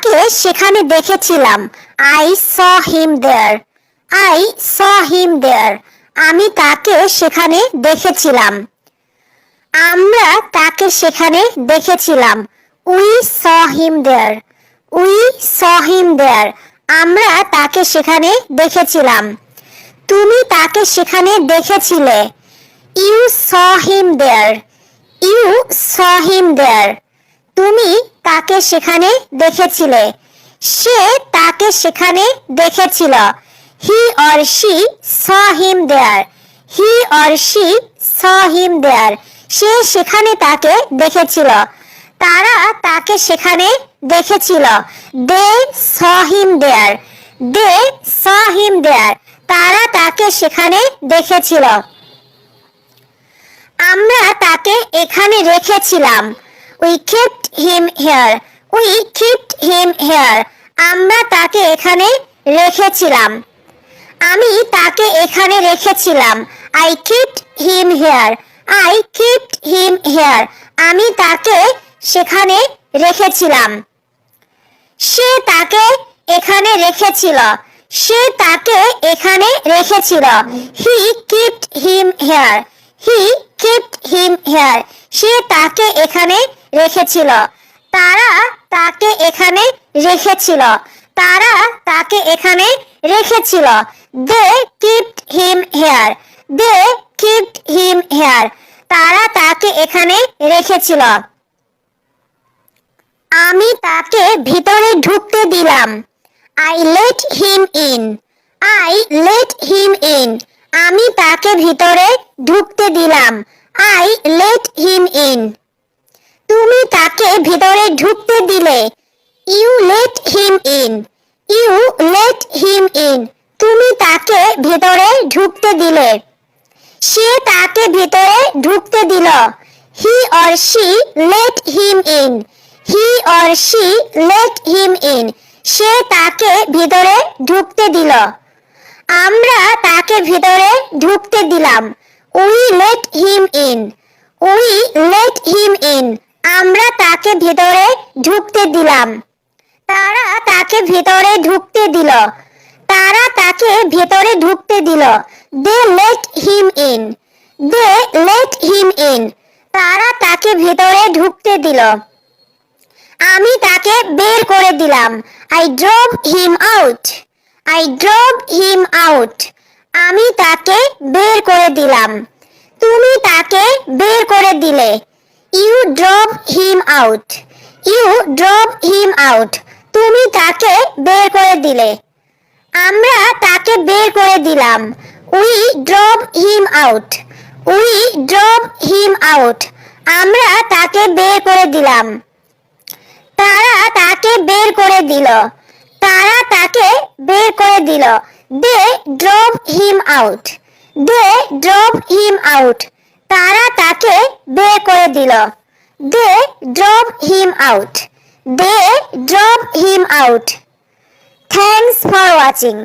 তাকে সেখানে দেখেছিলাম। I saw him there. I saw him there. আমি তাকে সেখানে দেখেছিলাম। আমরা তাকে সেখানে দেখেছিলাম। We saw him there. We saw him there. আমরা তাকে সেখানে দেখেছিলাম। তুমি তাকে সেখানে দেখেছিলে। You saw him there. You saw him there. তুমি তাকে সেখানে দেখেছিলে। সে তাকে সেখানে দেখেছিল। He or she saw him there. He or she saw him there. সে সেখানে তাকে দেখেছিল। তারা তাকে সেখানে দেখেছিল। They saw him there. They saw him there. তারা তাকে সেখানে দেখেছিল। আমরা তাকে এখানে রেখেছিলাম। We kept him here. We kept him here. আমরা তাকে এখানে রেখেছিলাম। আমি তাকে এখানে রেখেছিলাম। I kept him here. I kept him here. আমি তাকে সেখানে রেখেছিলাম। সে তাকে এখানে রেখেছিল। সে তাকে এখানে রেখেছিল। He kept him here. He kept him here. সে তাকে এখানে রেখেছিল। তারা তাকে এখানে রেখেছিল। তারা তাকে এখানে রেখেছিল। They kept him here. They kept him here. তারা তাকে এখানে রেখেছিল। আমি তাকে ভিতরে ঢুকতে দিলাম। I let him in. I let him in. আমি তাকে ভিতরে ঢুকতে দিলাম। I let him in. তুমি তাকে ভিতরে ঢুকতে দিলে। You let him in. You let him in. তুমি তাকে ভিতরে ঢুকতে দিলে। সে তাকে ভিতরে ঢুকতে দিল। He or she let him in. He or she let him in. সে তাকে ভিতরে ঢুকতে দিল। আমরা তাকে ভিতরে ঢুকতে দিলাম। We let him in. We let him in. আমরা তাকে ভিতরে ঢুকতে দিলাম। তারা তাকে ভিতরে ঢুকতে দিল। তারা তাকে ভিতরে ঢুকতে দিল। They let him in. They let him in. তারা তাকে ভিতরে ঢুকতে দিল। আমি তাকে বের করে দিলাম। I drove him out. I drove him out. আমি তাকে বের করে দিলাম। তুমি তাকে বের করে দিলে। You drove him out. You drove him out. তুমি তাকে বের করে দিলে। আমরা তাকে বের করে দিলাম। We drove him out. We drove him out. আমরা তাকে বের করে দিলাম। তারা তাকে বের করে দিল। তারা তাকে বের করে দিল। They drove him out. They drove him out. তারা তাকে বের করে দিল। They drove him out. They drove him out. Thanks for watching.